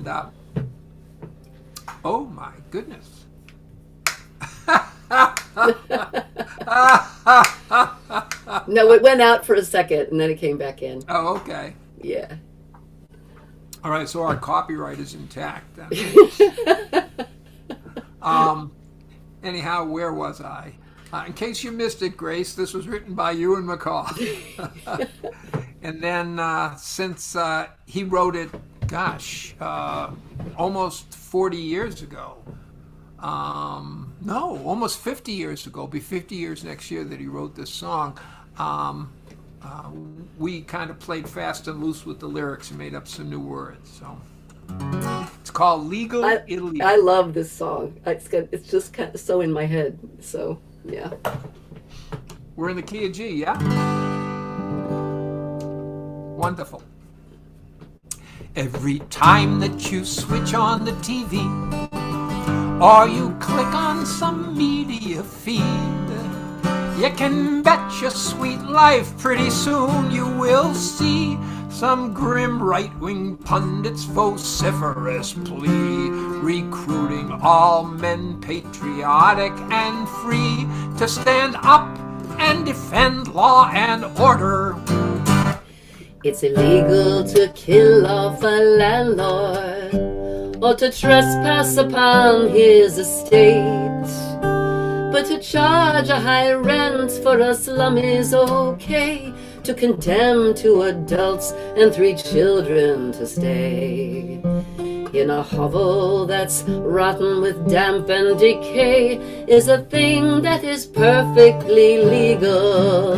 And oh my goodness. No, it went out for a second and then it came back in. Oh, okay. Yeah. All right, so our copyright is intact then. Anyhow, where was I? In case you missed it, Grace, this was written by Ewan MacColl. And then since he wrote it, gosh, almost 40 years ago. No, almost 50 years ago. It'll be 50 years next year that he wrote this song. We kind of played fast and loose with the lyrics and made up some new words. So it's called Legal Illegal. I love this song. It's just kind of so in my head. So, yeah. We're in the key of G, yeah? Wonderful. Every time that you switch on the TV or you click on some media feed, you can bet your sweet life pretty soon you will see some grim right-wing pundits' vociferous plea, recruiting all men patriotic and free to stand up and defend law and order. It's illegal to kill off a landlord or to trespass upon his estate. But to charge a high rent for a slum is okay. To condemn 2 adults and 3 children to stay in a hovel that's rotten with damp and decay is a thing that is perfectly legal.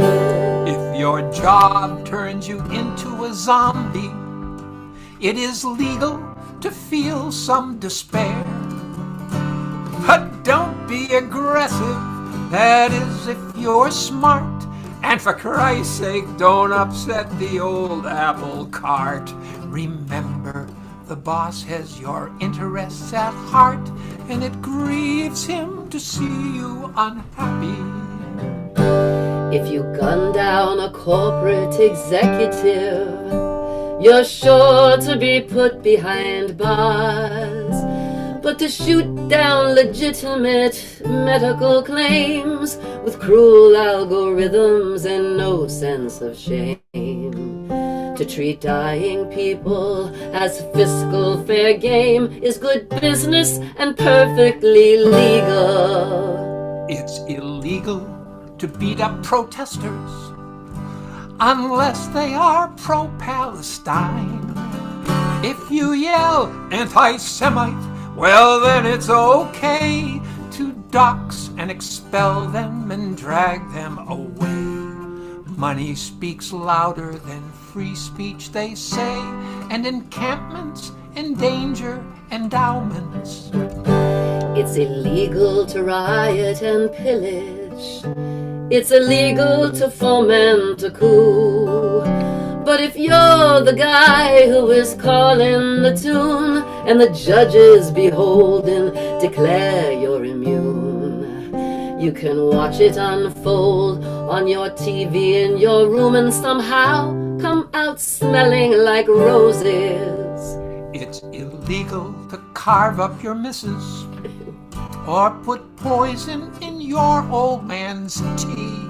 If your job turns you into a zombie, it is legal to feel some despair. But don't be aggressive, that is if you're smart. And for Christ's sake, don't upset the old apple cart. Remember, the boss has your interests at heart, and it grieves him to see you unhappy. If you gun down a corporate executive, you're sure to be put behind bars. But to shoot down legitimate medical claims with cruel algorithms and no sense of shame, to treat dying people as fiscal fair game is good business and perfectly legal. It's illegal to beat up protesters unless they are pro-Palestine. If you yell anti-Semite, well then it's okay to dox and expel them and drag them away. Money speaks louder than free speech, they say, and encampments endanger endowments. It's illegal to riot and pillage. It's illegal to foment a coup. But if you're the guy who is calling the tune and the judges beholden declare you're immune, you can watch it unfold on your TV in your room and somehow come out smelling like roses. It's illegal to carve up your missus or put poison in your old man's tea.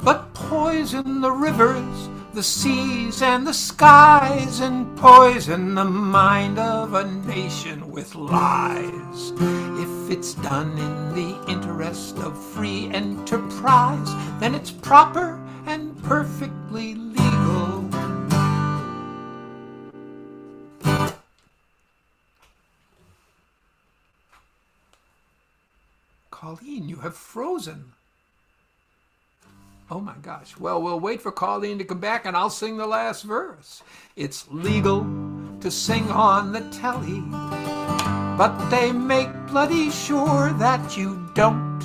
But poison the rivers, the seas and the skies, and poison the mind of a nation with lies. If it's done in the interest of free enterprise, then it's proper and perfectly legal. Colleen, you have frozen. Oh my gosh. Well, we'll wait for Colleen to come back and I'll sing the last verse. It's legal to sing on the telly, but they make bloody sure that you don't.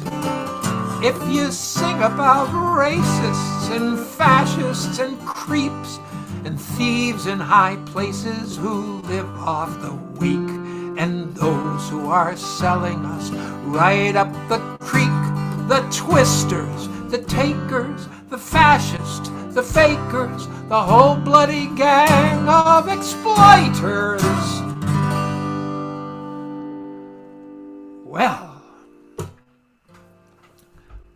If you sing about racists and fascists and creeps and thieves in high places who live off the weak, and those who are selling us right up the creek, the twisters, the takers, the fascists, the fakers, the whole bloody gang of exploiters.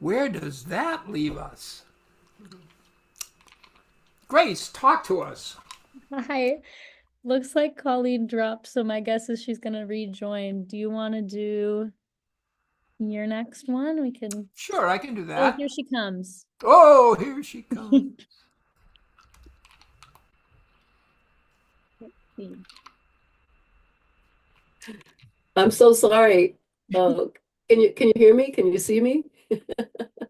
Where does that leave us? Grace, talk to us. Hi. Looks like Colleen dropped, so my guess is she's gonna rejoin. Do you want to do your next one? We can. Sure, I can do Oh, that. here she comes. Oh, here she comes. I'm so sorry. Can you hear me? Can you see me?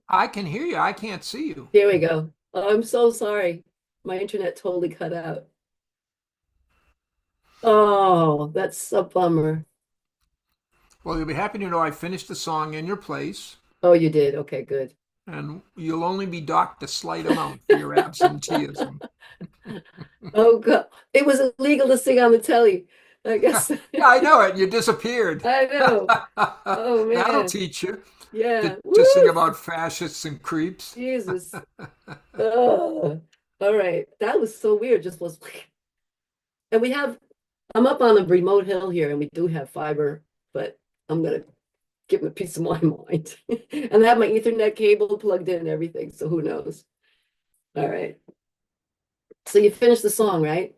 I can hear you. I can't see you. Here we go. Oh, I'm so sorry. My internet totally cut out. Oh, that's a bummer. Well, you'll be happy to know I finished the song in your place, Oh, you did. Okay, good. and you'll only be docked a slight amount for your absenteeism. Oh God, it was illegal to sing on the telly. I guess. Yeah, I know it. You disappeared. I know. Oh That'll man. teach you Yeah. to sing Woo! about fascists and creeps. Jesus. Oh. All right. That was so weird. Just was and I'm up on a remote hill here and we do have fiber, but I'm gonna give them a piece of my mind. And I have my Ethernet cable plugged in and everything, so who knows? All right. So you finished the song, right?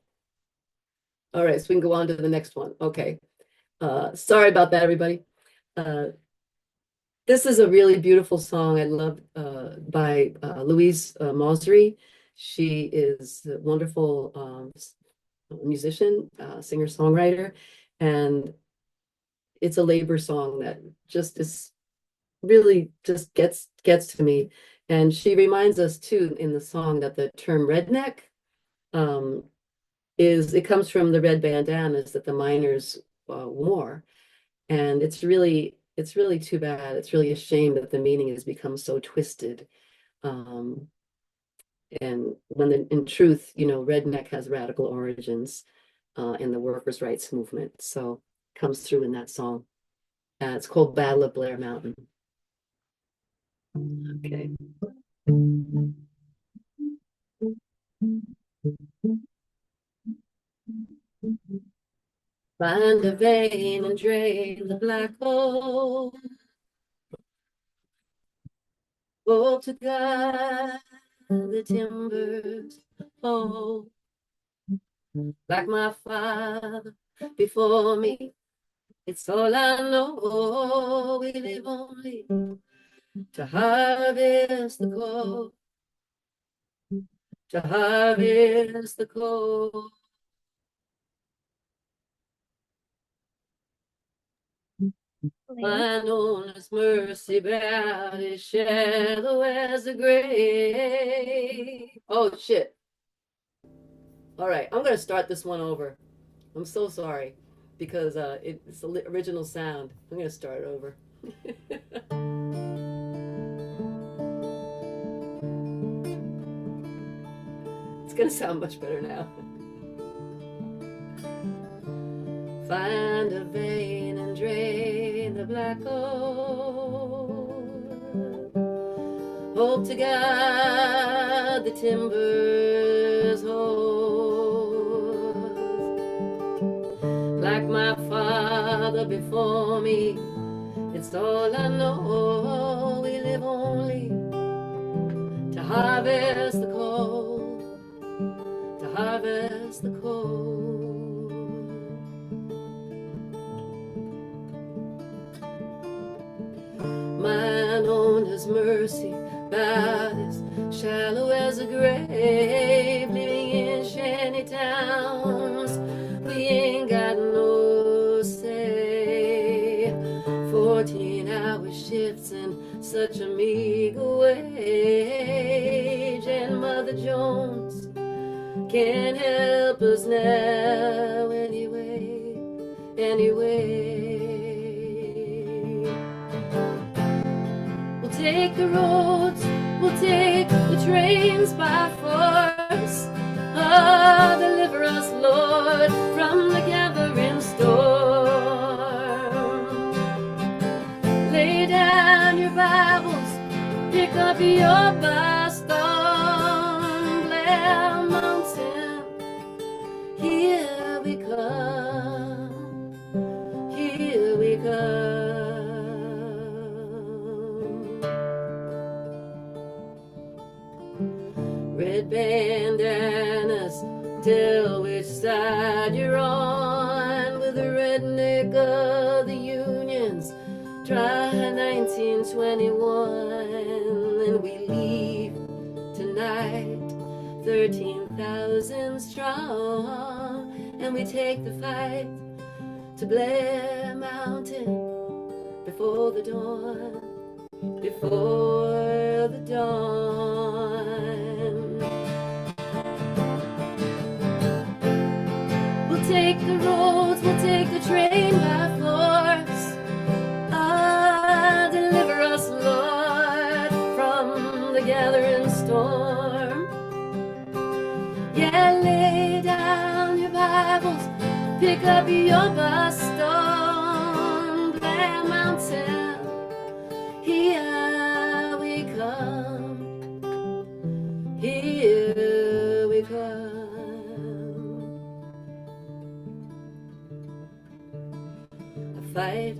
All right, so we can go on to the next one. Okay. Sorry about that, everybody. Uh, this is a really beautiful song I love by Louise Mosry. She is a wonderful musician, singer-songwriter, and it's a labor song that just is really just gets to me. And she reminds us too in the song that the term redneck um, it comes from the red bandanas that the miners wore. And it's really too bad. It's really a shame that the meaning has become so twisted. Um, and when in truth, redneck has radical origins in the workers' rights movement. So it comes through in that song. It's called Battle of Blair Mountain. Okay. Find a vein and drain the black hole. Hope to God the timbers hold. Like my father before me, it's all I know. We live only to harvest the gold, to harvest the gold. Mine owner's mercy bowed his shadow as the grave. Oh shit. All right, I'm gonna start this one over. I'm so sorry because it's the original sound. I'm gonna start it over. It's gonna sound much better now. Find a vein and drain the black hole. Hope to God the timbers hold. Like my father before me, it's all I know. We live only to harvest the cold, to harvest the cold. Mine owner's mercy about as shallow as a grave, living in shanty towns. We ain't got no say. 14-hour shifts and such a meager wage, and Mother Jones can't help us now anyway, anyway. We'll take the roads, we'll take the trains by force. Oh, deliver us, Lord, from the gathering storm. Lay down your Bibles, pick up your bastard, Blair Mountain. Here we come, here we come. we're on with the redneck of the unions. Try 1921, and we leave tonight 13,000 strong, and we take the fight to Blair Mountain before the dawn, before the dawn. We'll take the roads, we'll take the train by force. Deliver us, Lord, from the gathering storm. Yeah, lay down your Bibles, pick up your bustone, Blair Mountain, here we come, here we come. I fight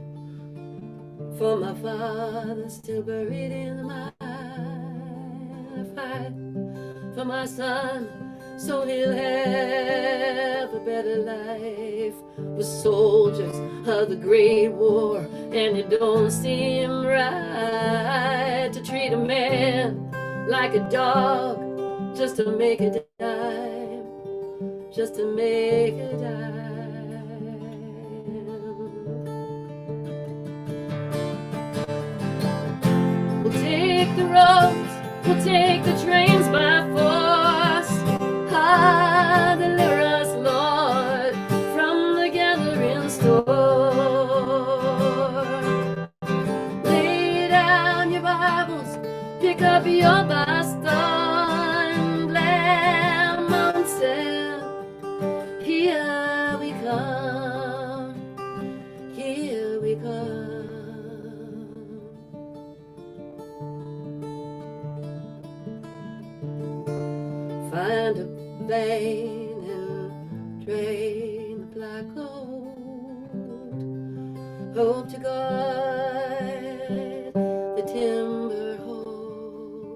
for my father still buried in the mine. I fight for my son so he'll have a better life. We're soldiers of the Great War, and it don't seem right to treat a man like a dog just to make a dime, just to make a dime. We'll take the roads, we'll take the trains by force. Deliver us, Lord, from the gathering storm. Lay down your Bibles, pick up your bastard, Blair Mountain, here we come, here we come. Find a vein and drain the black gold. Hope to God the timber holds.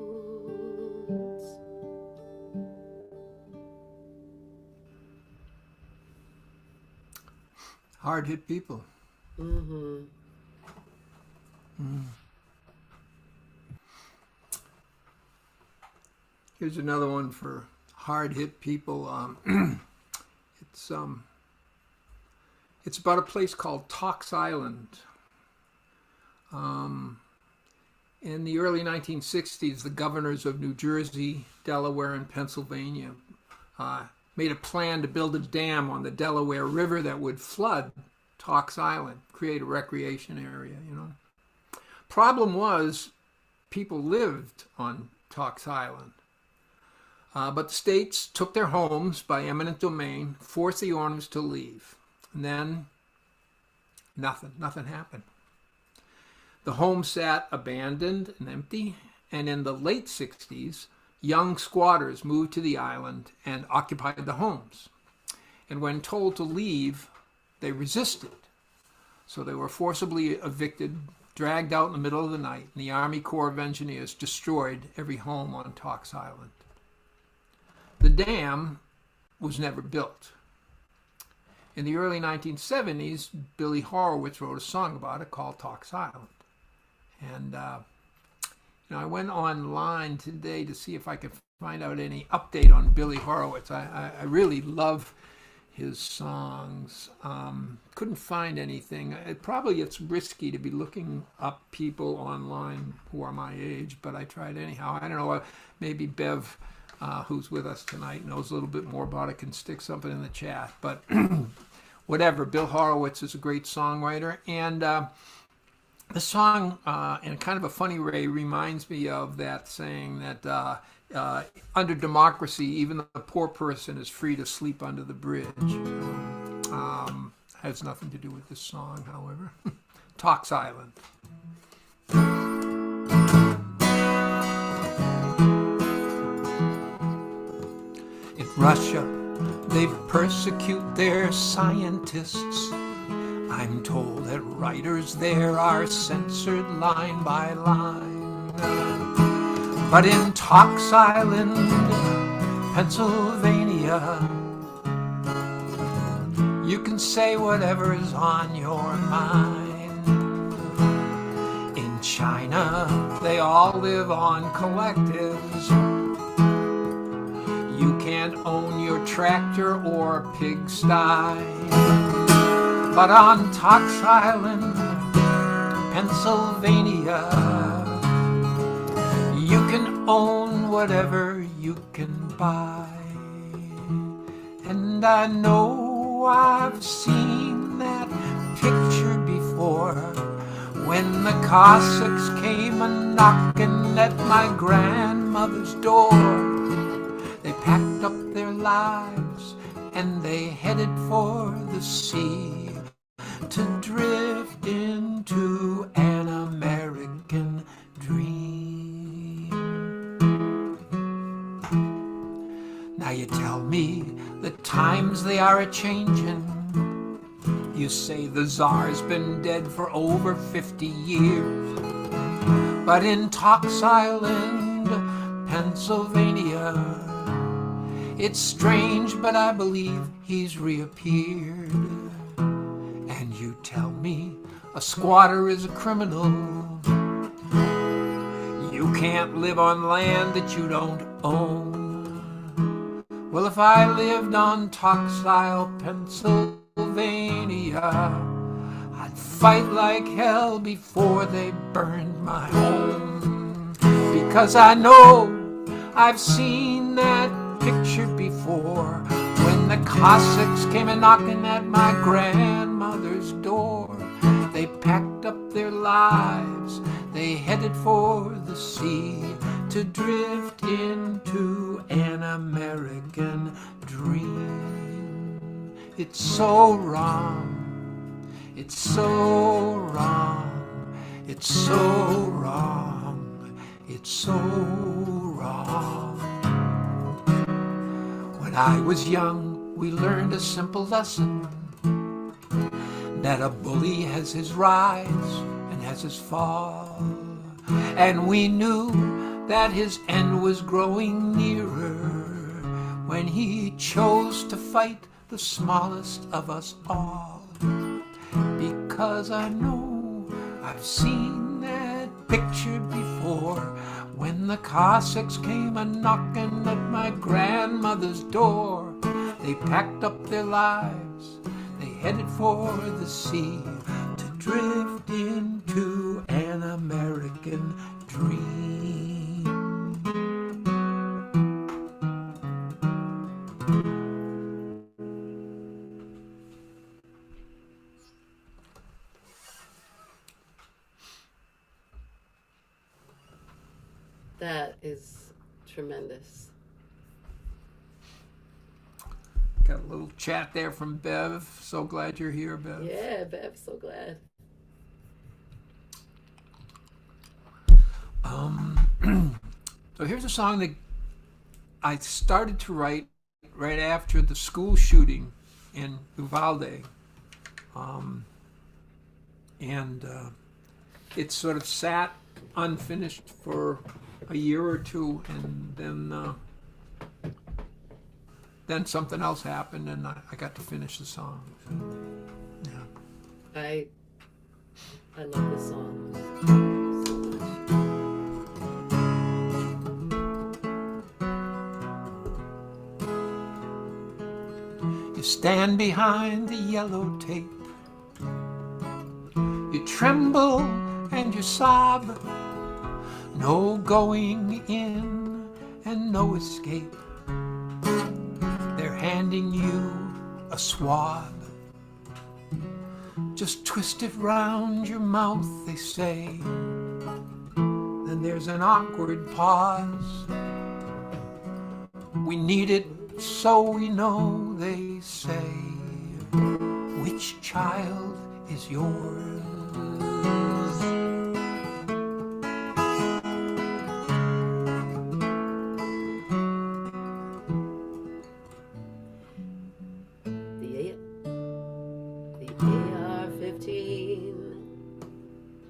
Hard hit people. Mm-hmm. Here's another one for hard hit people. It's about a place called Tox Island. In the early 1960s, the governors of New Jersey, Delaware, and Pennsylvania made a plan to build a dam on the Delaware River that would flood Tox Island, create a recreation area, you know. Problem was, people lived on Tox Island. But the states took their homes by eminent domain, forced the owners to leave. And then nothing happened. The home sat abandoned and empty, and in the late 60s, young squatters moved to the island and occupied the homes. And when told to leave, they resisted. So they were forcibly evicted, dragged out in the middle of the night, and the Army Corps of Engineers destroyed every home on Tox Island. The dam was never built. In the early 1970s, Billy Horowitz wrote a song about it called Tox Island. And I went online today to see if I could find out any update on Billy Horowitz. I really love his songs. Couldn't find anything. It's risky to be looking up people online who are my age, but I tried anyhow. I don't know, maybe Bev, who's with us tonight, knows a little bit more about it, can stick something in the chat. But whatever, Bill Horowitz is a great songwriter. And the song, in kind of a funny way, reminds me of that saying that under democracy, even the poor person is free to sleep under the bridge. Has nothing to do with this song, however. Tox Island. In Russia, they persecute their scientists. I'm told that writers there are censored line by line. But in Tox Island, Pennsylvania, You can say whatever is on your mind. In China, they all live on collectives. You can't own your tractor or pigsty. But on Tox Island, Pennsylvania, you can own whatever you can buy. And I know I've seen that picture before, when the Cossacks came a-knocking at my grandmother's door. They packed up their lives and they headed for the sea to drift into an American dream. Now you tell me the times they are a-changin'. You say the Tsar's been dead for over 50 years. But in Tox Island, Pennsylvania, it's strange, but I believe he's reappeared. And you tell me a squatter is a criminal. You can't live on land that you don't own. Well, if I lived on Tox Isle, Pennsylvania, I'd fight like hell before they burned my home. Because I know I've seen that picture before, when the Cossacks came a-knocking at my grandmother's door. They packed up their lives, they headed for the sea to drift into an American dream. It's so wrong, it's so wrong, it's so wrong, it's so wrong. When I was young, we learned a simple lesson, that a bully has his rise and has his fall. And we knew that his end was growing nearer when he chose to fight the smallest of us all. Because I know I've seen that picture before, when the Cossacks came a-knocking at my grandmother's door. They packed up their lives, they headed for the sea to drift into an American dream. That is tremendous. Got a little chat there from Bev. So glad you're here, Bev. Yeah, Bev, so glad. So here's a song that I started to write right after the school shooting in Uvalde. It sort of sat unfinished for a year or two, and then something else happened, and I got to finish the song. So, yeah. I love this song so much. You stand behind the yellow tape. You tremble and you sob. No going in and no escape. They're handing you a swab. Just twist it round your mouth, they say. Then there's an awkward pause. We need it so we know, they say. Which child is yours?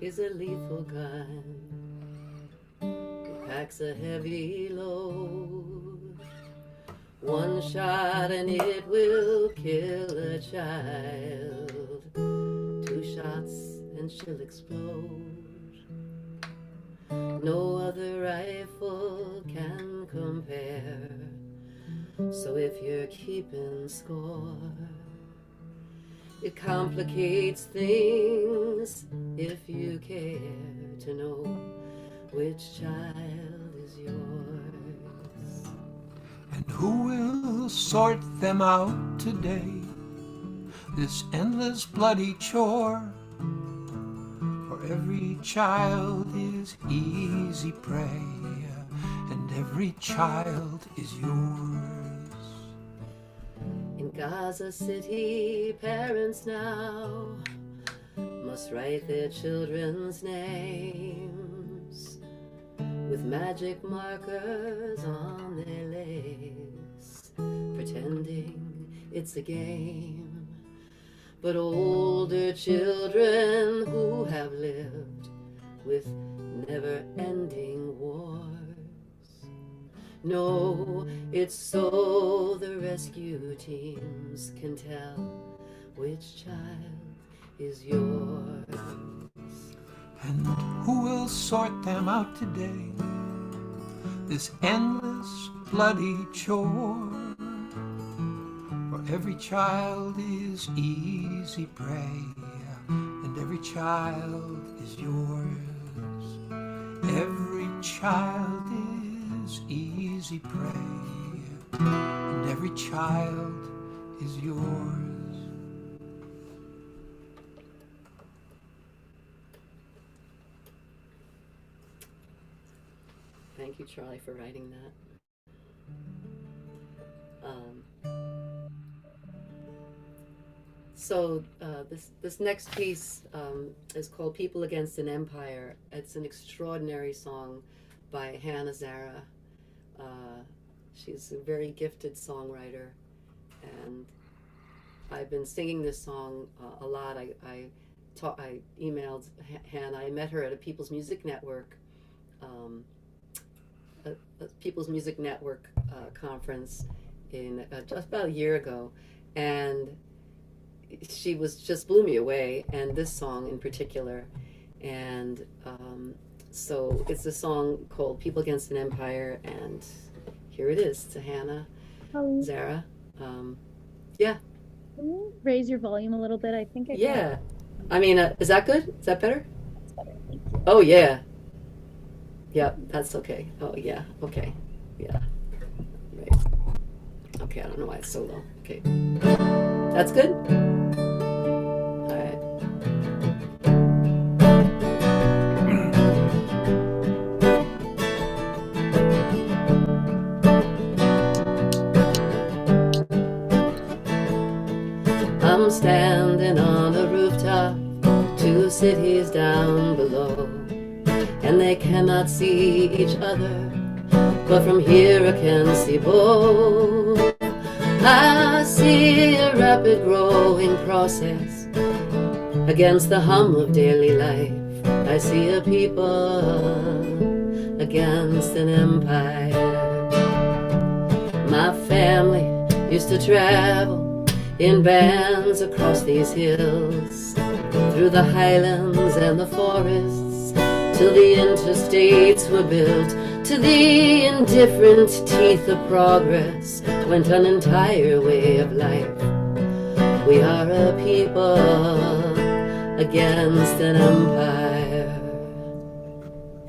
Is a lethal gun. It packs a heavy load. One shot and it will kill a child. Two shots and she'll explode. No other rifle can compare. So if you're keeping score, it complicates things if you care to know which child is yours. And who will sort them out today? This endless bloody chore. For every child is easy prey, and every child is yours. In Gaza City, parents now must write their children's names with magic markers on their legs, pretending it's a game. But older children who have lived with never-ending wars know it's so the rescue teams can tell which child is yours. And who will sort them out today? This endless bloody chore. For every child is easy prey, and every child is yours. Every child is easy prey, and every child is yours. Thank you, Charlie, for writing that. So this next piece is called People Against an Empire. It's an extraordinary song by Hannah Zara. She's a very gifted songwriter, and I've been singing this song a lot. I emailed Hannah. I met her at a People's Music Network conference in just about a year ago, and she just blew me away, and this song in particular. And so it's a song called People Against an Empire, and here it is to Hannah Zara. Yeah. Can you raise your volume a little bit? I think I can. Yeah. I mean, is that good? Is that better? That's better. Thank you. Oh, yeah. Yep, that's okay. Oh, yeah. Okay. Yeah. Right. Okay, I don't know why it's so low. Okay. That's good? All right. I'm standing on a rooftop, 2 cities down below, and they cannot see each other, but from here I can see both. I see a rapid growing process against the hum of daily life. I see a people against an empire. My family used to travel in bands across these hills, through the highlands and the forests, till the interstates were built. To the indifferent teeth of progress went an entire way of life. We are a people against an empire.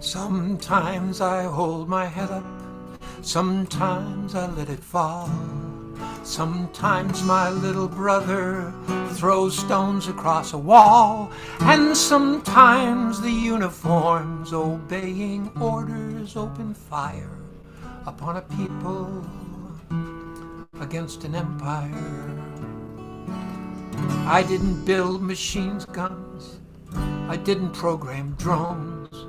Sometimes I hold my head up, sometimes I let it fall. Sometimes my little brother throws stones across a wall, and sometimes the uniforms, obeying orders, open fire upon a people against an empire. I didn't build machines, guns. I didn't program drones.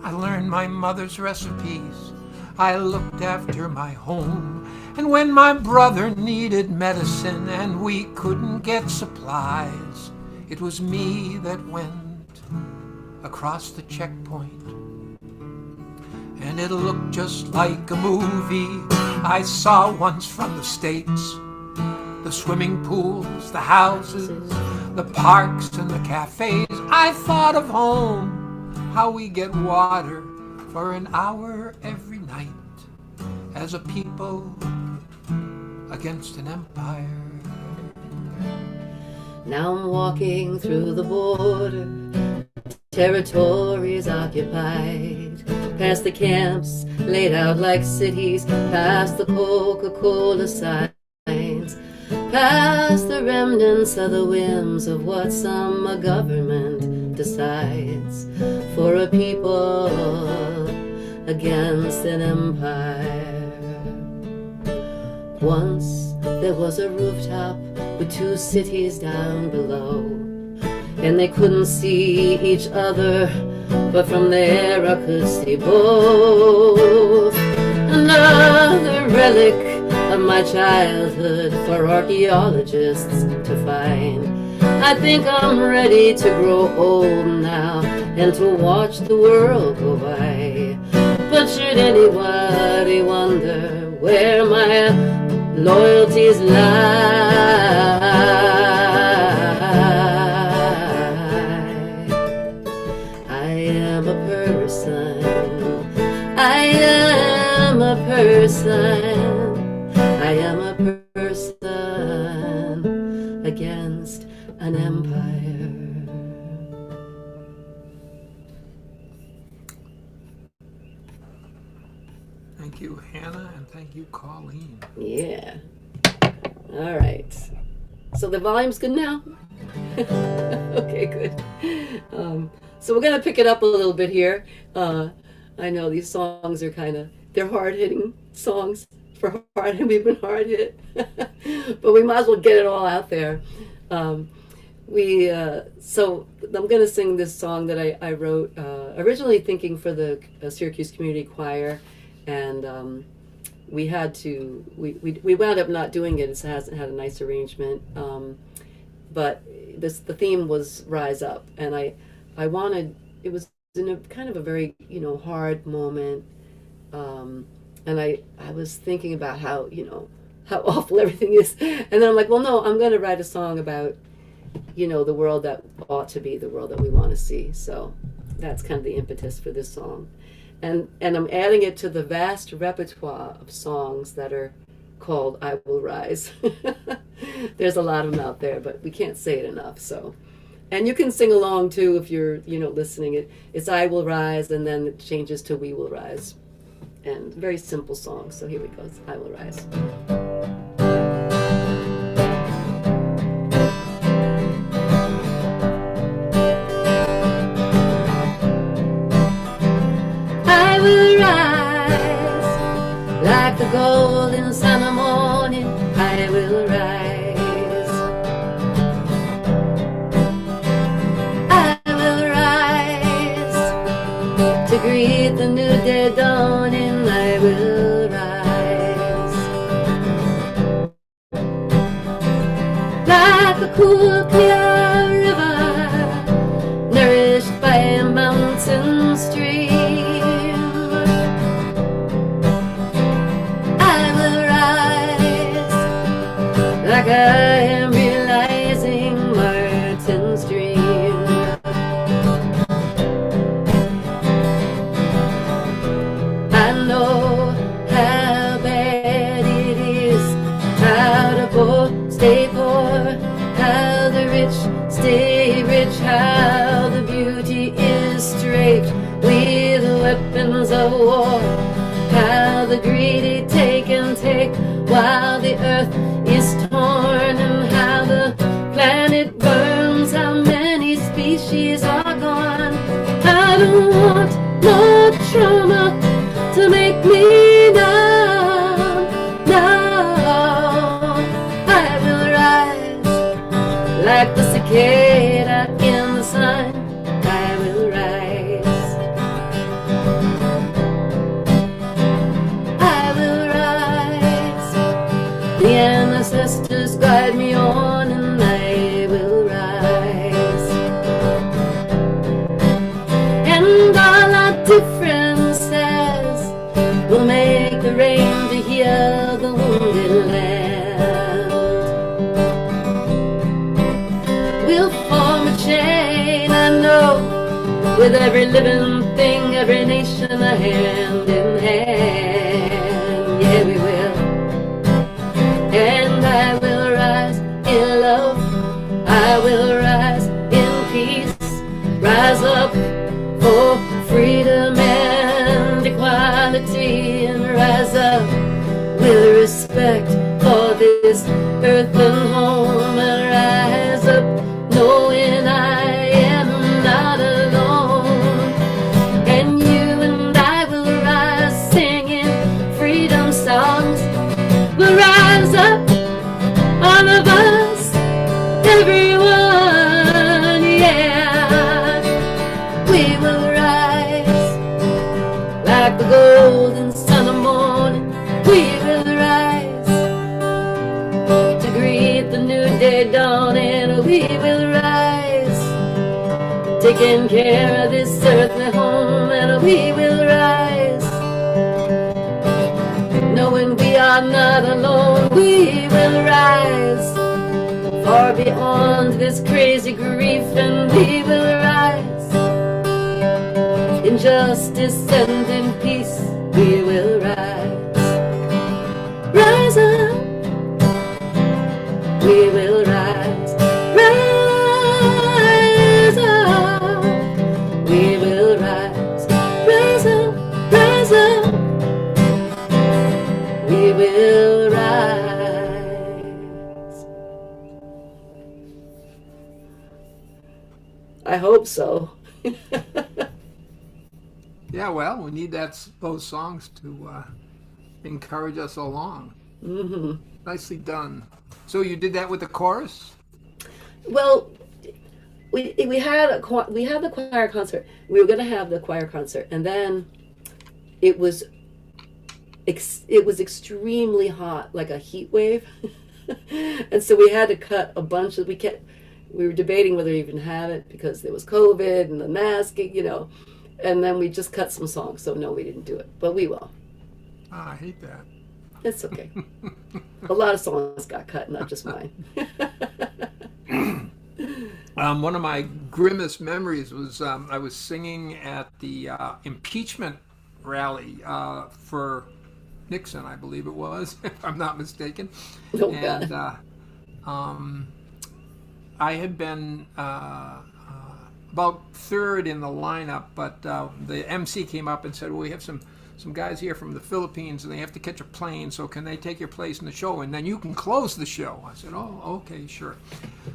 I learned my mother's recipes. I looked after my home. And when my brother needed medicine and we couldn't get supplies, it was me that went across the checkpoint. and it'll look just like a movie I saw once from the States. The swimming pools, the houses, the parks and the cafes. I thought of home, how we get water for an hour every night as a people against an empire. Now I'm walking through the border, territories occupied, past the camps laid out like cities, past the Coca-Cola signs, past the remnants of the whims of what some government decides for a people against an empire. Once there was a rooftop with two cities down below, and they couldn't see each other, but from there I could see both. Another relic of my childhood for archaeologists to find. I think I'm ready to grow old now and to watch the world go by. But should anybody wonder where my loyalties lie, I am a person, I am a person, I am a person against an empire. Thank you, Hannah, and thank you, Colleen. Yeah. All right. So the volume's good now? Okay, good. So we're going to pick it up a little bit here. I know these songs are they're hard-hitting songs for hard, and we've been hard hit. But we might as well get it all out there. So I'm going to sing this song that I wrote originally thinking for the Syracuse Community Choir, and we wound up not doing it. It hasn't had a nice arrangement, but the theme was Rise Up, and I wanted, it was in a kind of a very hard moment, and I was thinking about how awful everything is, and then I'm like, well, no, I'm going to write a song about the world that ought to be the world that we want to see. So that's kind of the impetus for this song. And I'm adding it to the vast repertoire of songs that are called I Will Rise. There's a lot of them out there, but we can't say it enough. So, and you can sing along too if you're listening. It's I Will Rise, and then it changes to We Will Rise. And very simple song. So here we go. It's I Will Rise. I will rise like the golden sun of morning. I will rise. I will rise to greet the new day dawning. I will rise like a cool, clear river, nourished by a mountain stream. Like I am realizing Martin's dream. I know how bad it is, how the poor stay poor, how the rich stay rich, how the beauty is strafed with weapons of war, how the greedy take and take while the earth is torn, and how the planet burns, how many species are gone. I don't want more trauma to make me numb. No, I will rise like the cicada in the sun. I will rise. I will rise. The ancestors guide me on, and I will rise. And all our differences we'll form a chain. I know, with every living thing, every nation, a hand in hand. Yeah, we will. And I will rise in love, I will rise in peace, rise up for freedom and equality, and rise up with respect for this earth and home, and rise up knowing I am not alone. And you and I will rise singing freedom songs. We'll rise up, all of us, everyone, yeah. We will rise like the golden sun of morning. We will rise to greet the new day dawning. We will rise, taking care of this earthly home, and we will rise, knowing we are not alone. We will rise far beyond this crazy grief, and we will rise in justice and in peace. We will rise. Rise up, we will rise. Rise up, we will rise. Rise up, rise up, we will rise. I hope so. Yeah, well, we need those songs to encourage us along. Mm-hmm. Nicely done. So you did that with the chorus? Well, we had the choir concert. We were going to have the choir concert, and then it was extremely hot, like a heat wave, and so we had to cut a bunch of. We were debating whether to even have it because there was COVID and the masking, and then we just cut some songs. So no, we didn't do it, but we will. I hate that. It's okay. A lot of songs got cut, not just mine. One of my grimmest memories was I was singing at the impeachment rally for Nixon, I believe it was, if I'm not mistaken. Oh, and God. I had been about third in the lineup, but the MC came up and said, well, we have some guys here from the Philippines, and they have to catch a plane, so can they take your place in the show, and then you can close the show? I said, oh, okay, sure.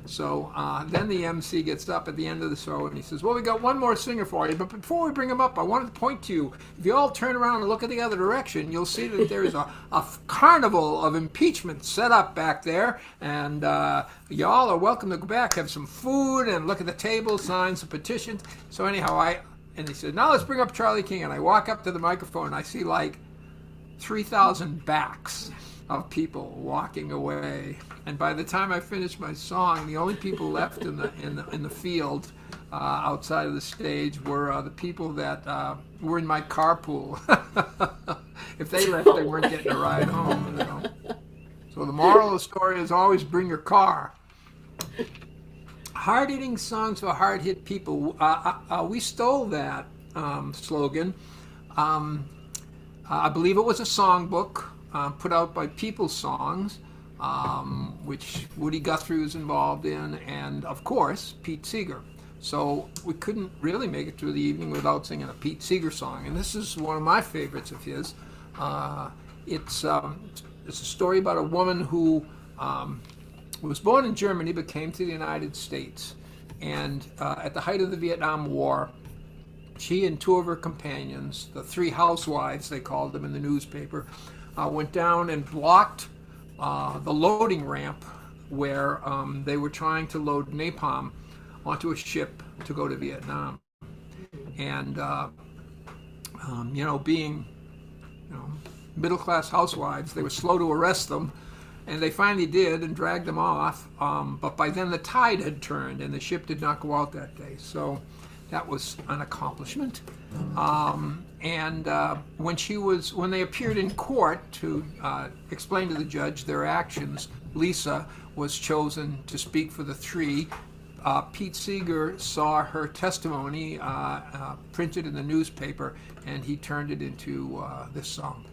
So then the MC gets up at the end of the show, and he says, well, we got one more singer for you, but before we bring him up, I wanted to point to you. If you all turn around and look at the other direction, you'll see that there's a carnival of impeachment set up back there, and y'all are welcome to go back, have some food, and look at the table, sign some petitions. So anyhow, and he said, now let's bring up Charlie King. And I walk up to the microphone, and I see like 3,000 backs of people walking away. And by the time I finished my song, the only people left in the field outside of the stage were the people that were in my carpool. If they left, they weren't getting a ride home. So the moral of the story is always bring your car. Hard-hitting songs for hard-hit people. We stole that slogan. I believe it was a songbook put out by People's Songs, which Woody Guthrie was involved in, and of course Pete Seeger. So we couldn't really make it through the evening without singing a Pete Seeger song, and this is one of my favorites of his. It's a story about a woman who was born in Germany but came to the United States. And at the height of the Vietnam War, she and two of her companions, the three housewives, they called them in the newspaper, went down and blocked the loading ramp where they were trying to load napalm onto a ship to go to Vietnam. And, being middle-class housewives, they were slow to arrest them. And they finally did and dragged them off. But by then the tide had turned and the ship did not go out that day. So that was an accomplishment. When they appeared in court to explain to the judge their actions, Lisa was chosen to speak for the three Pete Seeger saw her testimony printed in the newspaper, and he turned it into this song.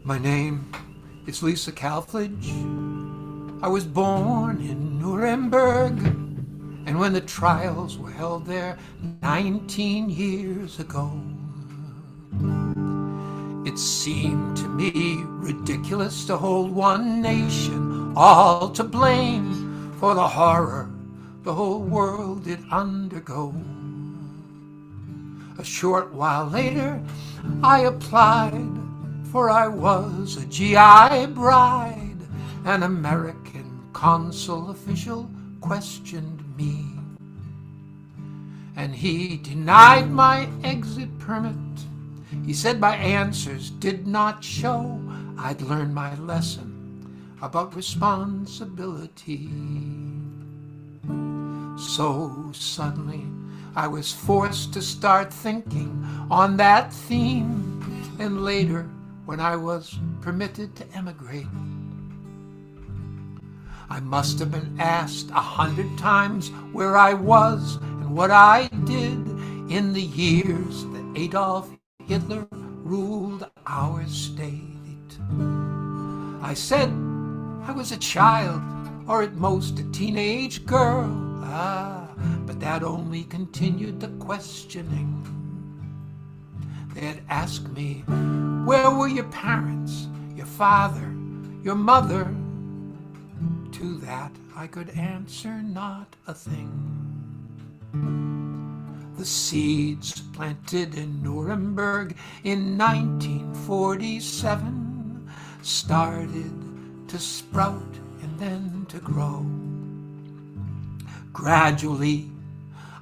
My name is Lisa Calfledge. I was born in Nuremberg, and when the trials were held there 19 years ago, it seemed to me ridiculous to hold one nation all to blame for the horror the whole world did undergo. A short while later, I applied, for I was a GI bride. An American consul official questioned me, and he denied my exit permit. He said my answers did not show I'd learned my lesson about responsibility. So suddenly I was forced to start thinking on that theme, and later when I was permitted to emigrate, I must have been asked 100 times where I was and what I did in the years that Adolf Hitler ruled our state. I said I was a child, or at most a teenage girl. But that only continued the questioning. They'd ask me, where were your parents, your father, your mother? To that I could answer not a thing. The seeds planted in Nuremberg in 1947 started to sprout and then to grow. Gradually,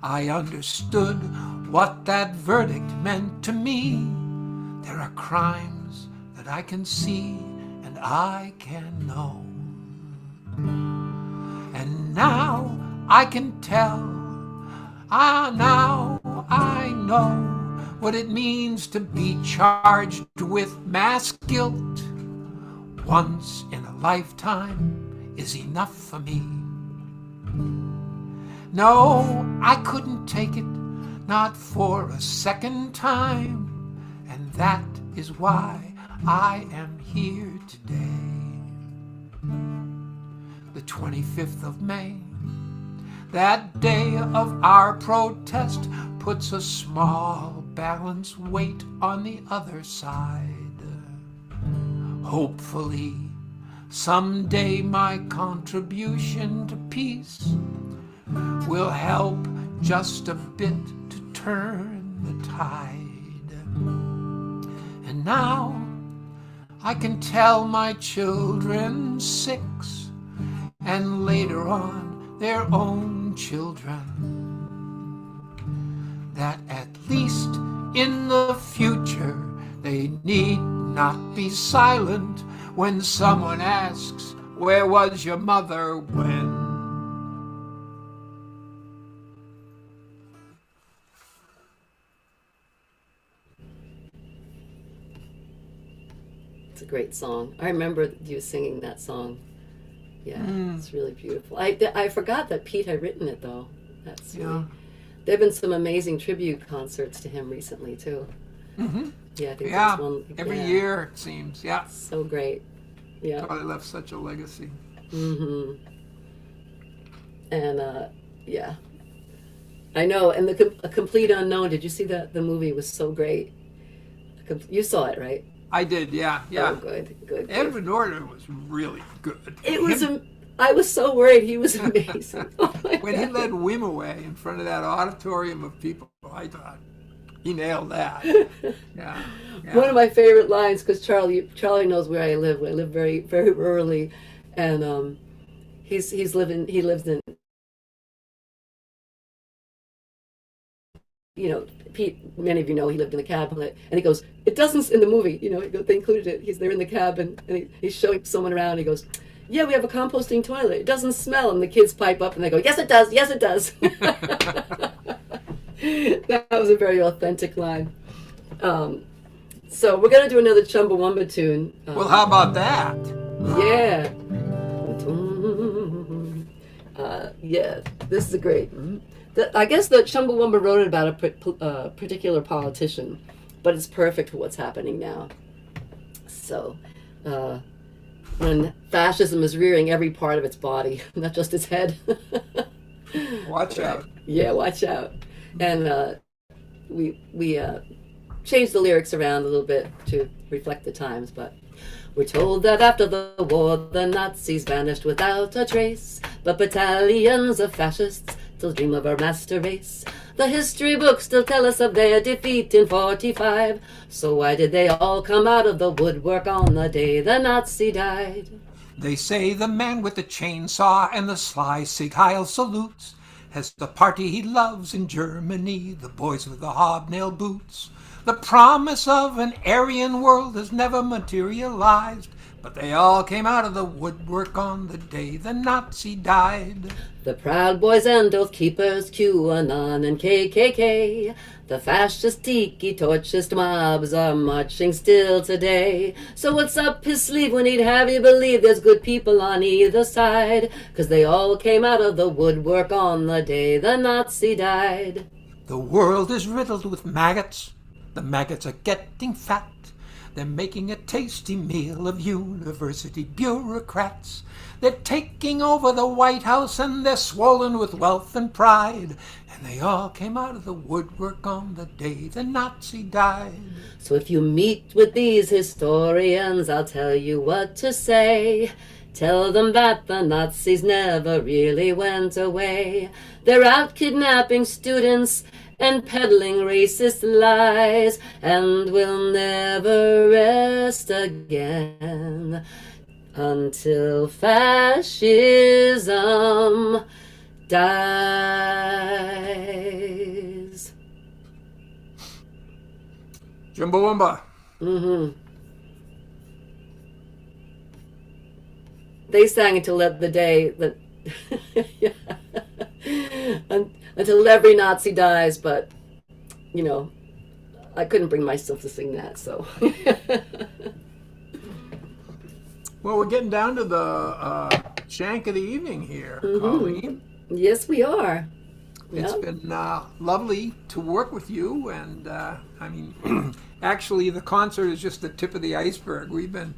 I understood what that verdict meant to me. There are crimes that I can see and I can know. And now I can tell, now I know what it means to be charged with mass guilt. Once in a lifetime is enough for me. No, I couldn't take it, not for a second time, and that is why I am here today. The 25th of May, that day of our protest, puts a small balance weight on the other side. Hopefully, someday my contribution to peace will help just a bit to turn the tide. And now I can tell my children 6, and later on their own children, that at least in the future they need not be silent when someone asks, where was your mother when? It's a great song. I remember you singing that song. Yeah, It's really beautiful. I forgot that Pete had written it, though. That's really, there have been some amazing tribute concerts to him recently, too. Mm-hmm. Yeah, I think that's one. Every year, it seems. Yeah. So great. Yeah. Probably left such a legacy. Mm-hmm. And, yeah. I know. And A Complete Unknown, did you see that? The movie was so great. You saw it, right? I did, yeah. Oh, good. Edward Norton was really good. I was so worried. He was amazing. When he led Wim away in front of that auditorium of people, I thought he nailed that. Yeah. One of my favorite lines, because Charlie knows where I live. I live very, very rurally, and he lives in. Pete, many of you know, he lived in a cab, and he goes, it doesn't, in the movie, they included it, they're in the cab, and he's showing someone around, and he goes, yeah, we have a composting toilet, it doesn't smell, and the kids pipe up, and they go, yes it does. That was a very authentic line. So we're gonna do another Chumbawamba tune. Well, how about that? Yeah. Yeah, this is a great. I guess the Chumbawamba wrote it about a particular politician, but it's perfect for what's happening now. So, when fascism is rearing every part of its body, not just its head. Watch out. Yeah, watch out. And we changed the lyrics around a little bit to reflect the times, but we're told that after the war the Nazis vanished without a trace, but battalions of fascists still dream of our master race. The history books still tell us of their defeat in 45, so why did they all come out of the woodwork on the day the Nazi died? They say the man with the chainsaw and the sly Sieg Heil salutes has the party he loves in Germany, the boys with the hobnail boots. The promise of an Aryan world has never materialized, but they all came out of the woodwork on the day the Nazi died. The Proud Boys and Oath Keepers, QAnon and KKK, the fascist tiki torchist mobs are marching still today. So what's up his sleeve when he'd have you believe there's good people on either side? 'Cause they all came out of the woodwork on the day the Nazi died. The world is riddled with maggots. The maggots are getting fat. They're making a tasty meal of university bureaucrats. They're taking over the White House and they're swollen with wealth and pride. And they all came out of the woodwork on the day the Nazi died. So if you meet with these historians, I'll tell you what to say. Tell them that the Nazis never really went away. They're out kidnapping students and peddling racist lies, and will never rest again until fascism dies. Chumbawamba. They sang until the day that until every Nazi dies, but you know, I couldn't bring myself to sing that, so. Well, we're getting down to the shank of the evening here, Colleen. Yes, we are. It's been lovely to work with you, and I mean, actually, the concert is just the tip of the iceberg. We've been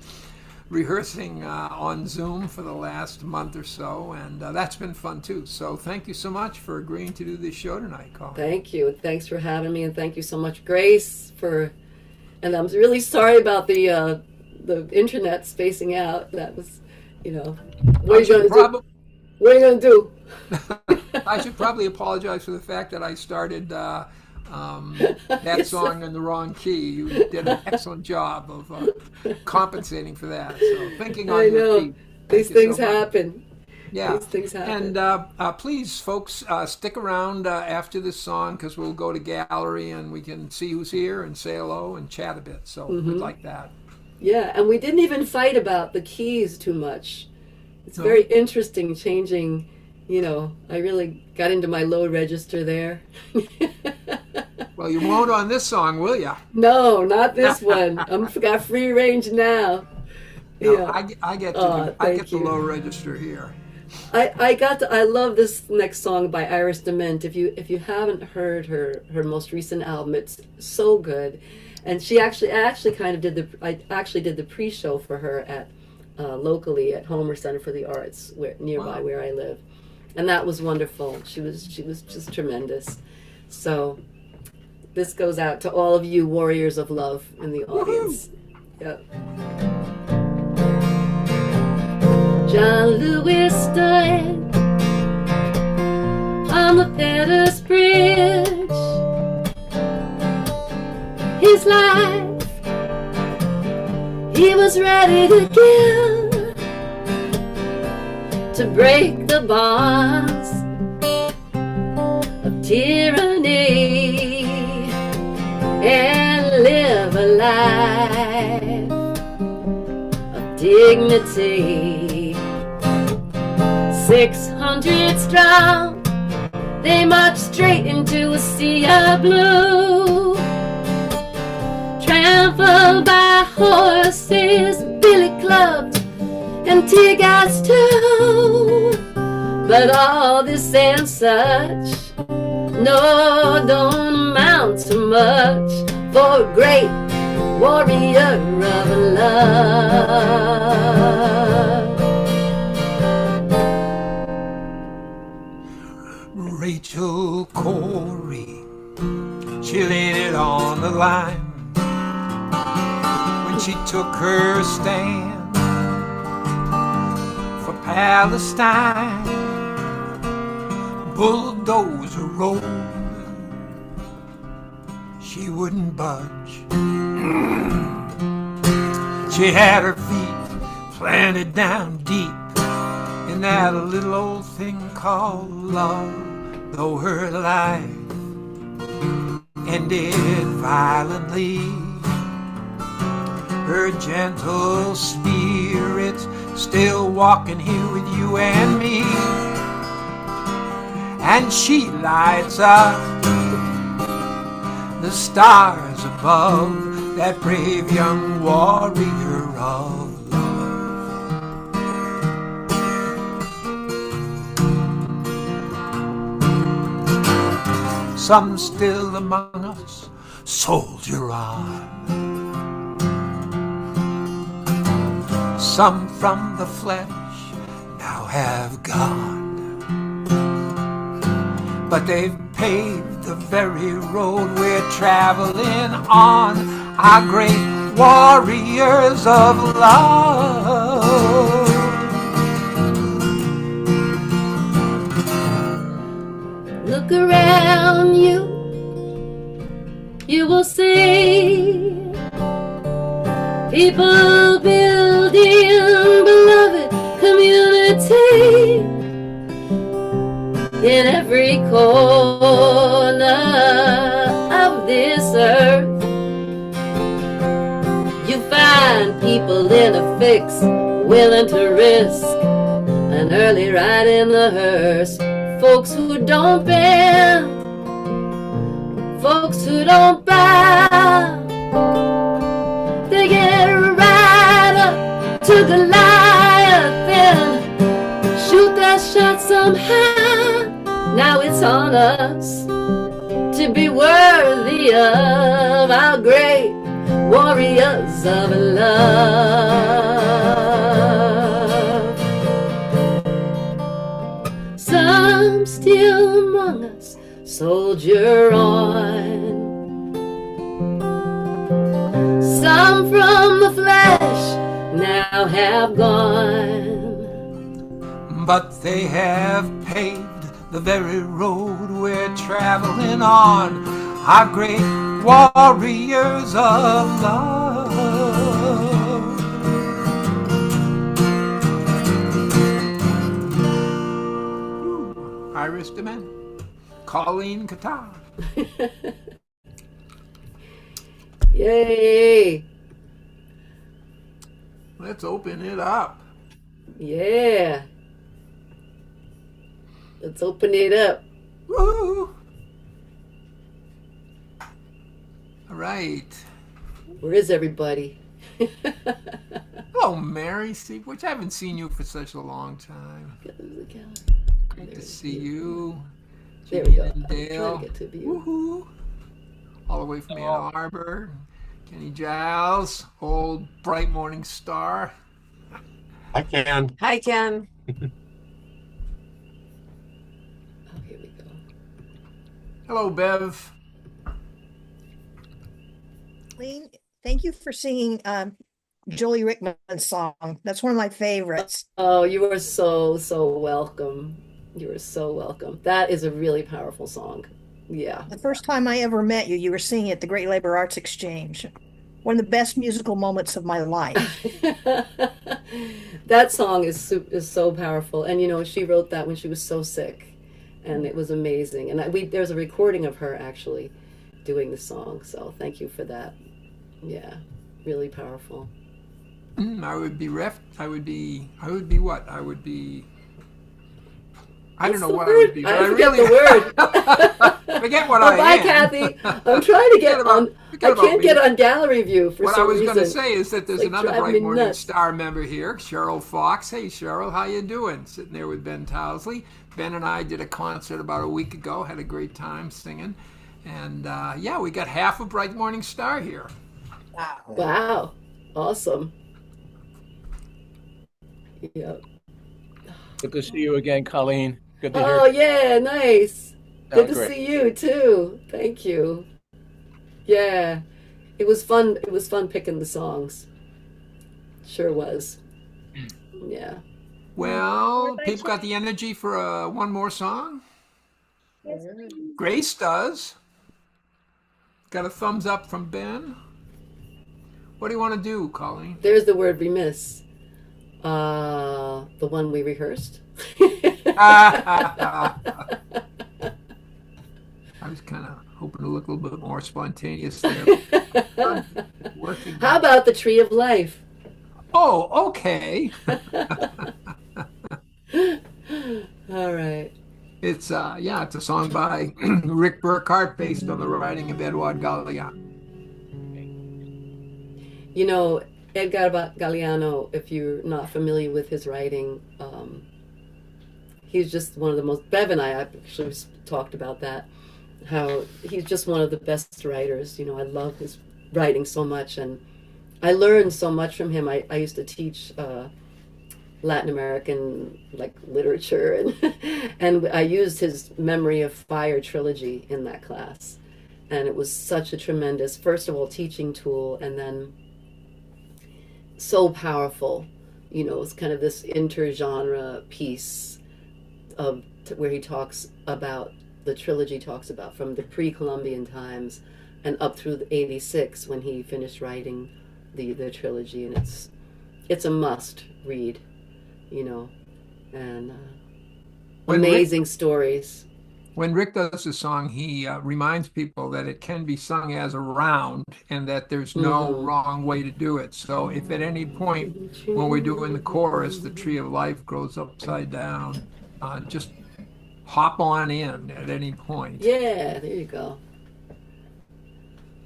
rehearsing on Zoom for the last month or so, and that's been fun too. So thank you so much for agreeing to do this show tonight, Colleen. Thank you. Thanks for having me, and thank you so much, Grace, for. And I'm really sorry about the internet spacing out. That was, you know, what are you going to do? What are you going to do? I should probably apologize for the fact that I started that song in the wrong key. You did an excellent job of compensating for that. So thinking on your feet. These things happen. Yeah. These things happen. And please, folks, stick around after this song, because we'll go to gallery and we can see who's here and say hello and chat a bit. So we'd like that. Yeah, and we didn't even fight about the keys too much. It's very interesting changing. You know, I really got into my low register there. Well, you won't on this song, will you? No, not this one. I've got free range now. No, Yeah. I get the low register here. I love this next song by Iris DeMint. If you haven't heard her most recent album, it's so good. And I actually did the pre-show for her at locally at Homer Center for the Arts, nearby where I live. And that was wonderful. She was just tremendous. So this goes out to all of you warriors of love in the audience. Yep. John Lewis stood on the Fetters Bridge. His life he was ready to give, to break the bonds of tyranny and live a life of dignity. 600 strong, they marched straight into a sea of blue, trampled by horses, billy clubbed, and tear gas too. But all this and such, no, don't amount to much for a great warrior of love. Rachel Corrie, she laid it on the line when she took her stand for Palestine. Bulldozer rolling, she wouldn't budge. She had her feet planted down deep in that little old thing called love. Though her life ended violently, her gentle spirit's still walking here with you and me. And she lights up the stars above, that brave young warrior of love. Some still among us soldier on, some from the flesh now have gone, but they've paved the very road we're traveling on, our great warriors of love. Look around you, you will see people building beloved community in every corner of this earth. You find people in a fix, willing to risk an early ride in the hearse. Folks who don't bend, folks who don't bow, they get right up to Goliath and shoot that shot somehow. Now it's on us to be worthy of our great warriors of love. Some still among us soldier on, some from the flesh now have gone, but they have paved the very road we're traveling on, our great warriors of love. Iris DeMent, Colleen Qatar. Yay! Let's open it up. Yeah. Let's open it up. Woo! All right. Where is everybody? Hello, Mary Steve, which I haven't seen you for such a long time. Great to see you. There we go. And I'm trying Dale. to get to view. Woohoo! All the way from Ann Arbor. Kenny Giles, old bright morning star. I can. Hi, Ken. Oh, here we go. Hello, Bev. Colleen, thank you for singing Jolie Rickman's song. That's one of my favorites. Oh, you are so welcome. You are so welcome. That is a really powerful song. Yeah. The first time I ever met you, you were singing at the Great Labor Arts Exchange. One of the best musical moments of my life. That song is so powerful, and you know she wrote that when she was so sick, and it was amazing. And there's a recording of her actually doing the song. So thank you for that. Yeah, really powerful. I would be what? I don't know what I would be. But I forget really the word. forget what Oh, I bye, am. Kathy. I'm trying to get on. Forget I about can't me. get on gallery view for What I some was going to reason. say is that there's like another driving Bright me Morning nuts. Star member here, Cheryl Fox. Hey, Cheryl, how you doing? Sitting there with Ben Towsley. Ben and I did a concert about a week ago. Had a great time singing, and yeah, we got half of Bright Morning Star here. Wow. Awesome. Yep. Good to see you again, Colleen. Good to Oh, hear. yeah, nice. Good Sounds to great. see you too. Thank you. Yeah. It was fun. It was fun picking the songs. Sure was. Yeah. Well, by people got chance- the energy for one more song. Yes, please. Grace does. Got a thumbs up from Ben. What do you want to do, Colleen? There's the word we miss. The one we rehearsed. I was kind of hoping to look a little bit more spontaneous there. Working. How about the Tree of Life? Oh, okay. All right. It's yeah, it's a song by Rick Burkhardt based on the writing of Edouard Galliano. You know, Edgar Galeano, if you're not familiar with his writing, he's just one of the most. Bev and I actually talked about that, how he's just one of the best writers. You know, I love his writing so much, and I learned so much from him. I used to teach Latin American like literature, and and I used his Memory of Fire trilogy in that class, and it was such a tremendous, first of all, teaching tool, and then so powerful. You know, it's kind of this intergenre piece of where he talks about the trilogy talks about from the pre-Columbian times and up through the 86 when he finished writing the trilogy, and it's a must read, you know, and When amazing stories. When Rick does a song, he reminds people that it can be sung as a round and that there's no wrong way to do it. So if at any point when we're doing the chorus, the tree of life grows upside down, just hop on in at any point. Yeah, there you go.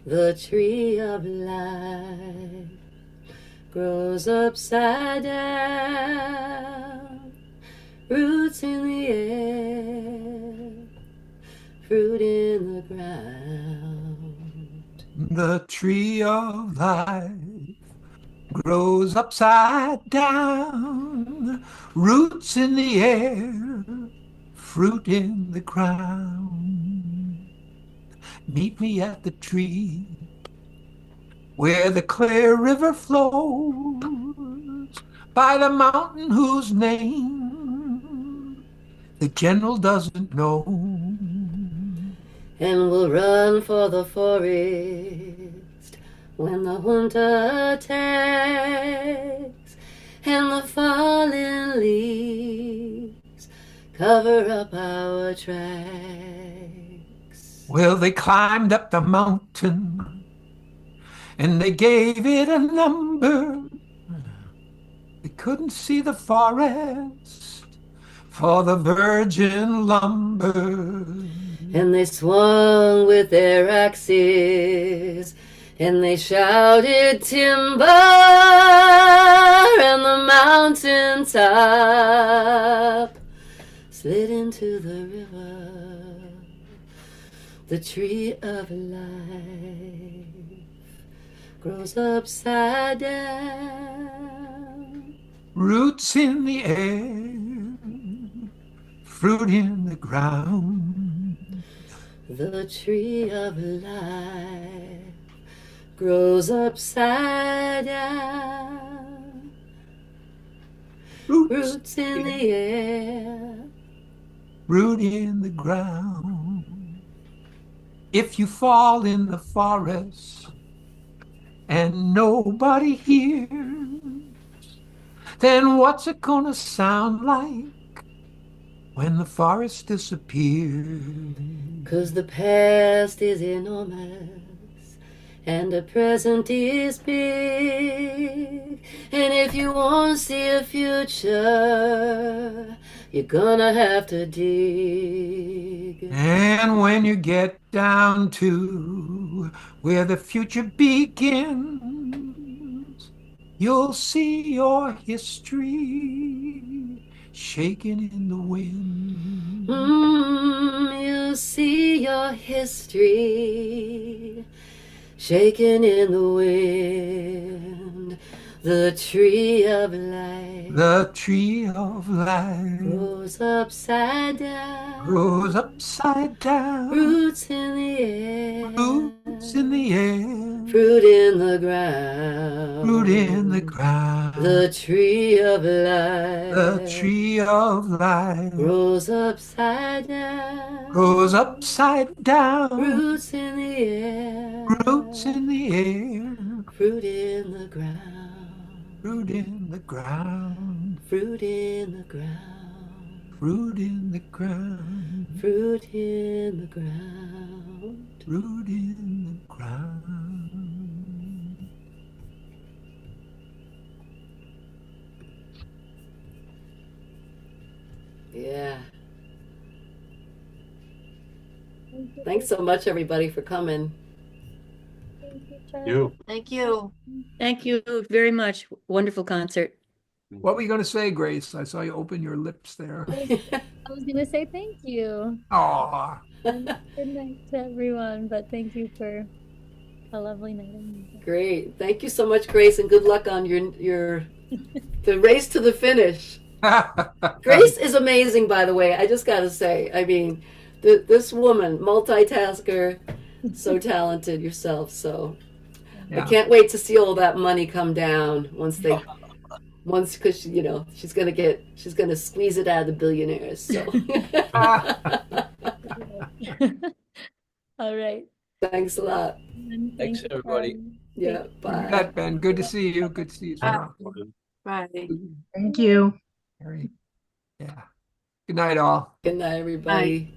The tree of life grows upside down, roots in the air, fruit in the ground. The tree of life grows upside down, roots in the air, fruit in the ground. Meet me at the tree where the clear river flows, by the mountain whose name the general doesn't know. And we'll run for the forest when the junta attacks, and the fallen leaves cover up our tracks. Well, they climbed up the mountain and they gave it a number. They couldn't see the forest for the virgin lumber. And they swung with their axes, and they shouted timber, and the mountain top slid into the river. The tree of life grows upside down, Roots in the air, fruit in the ground. the tree of life grows upside down, roots in the air. Root in the ground. If you fall in the forest and nobody hears, then what's it gonna sound like when the forest disappears? 'Cause the past is enormous and the present is big. And if you want to see a future, you're gonna have to dig. And when you get down to where the future begins. You'll see your history shaking in the wind. You see your history shaking in the wind. The tree of life The tree of life grows upside down. grows upside down. Roots in the air. Roots in the air. Fruit in the ground. Fruit in the ground. The tree of life. The tree of life grows upside down. grows upside down. Roots in the air. Roots in the air. Fruit in the ground. Fruit in the ground. Fruit in the ground. Fruit in the ground. Fruit in the ground. Fruit in the ground. Yeah. Thanks so much, everybody, for coming. You. Thank you. Thank you very much. Wonderful concert. What were you going to say, Grace? I saw you open your lips there. I was gonna say thank you. Aw. And good night to everyone, but thank you for a lovely night of music. Great. Thank you so much, Grace, and good luck on your the race to the finish. Grace is amazing, by the way. I just got to say. I mean, this woman, multitasker, so talented yourself. So I Yeah. can't wait to see all that money come down once because she's gonna squeeze it out of the billionaires. So All right. thanks a lot. And Thanks, thank you, everybody. Karen. Yeah, You bye. bet, Ben. Good to see you. Good to see you. Sarah. Bye. Thank you. Very- Yeah. Good night, all. Good night, everybody.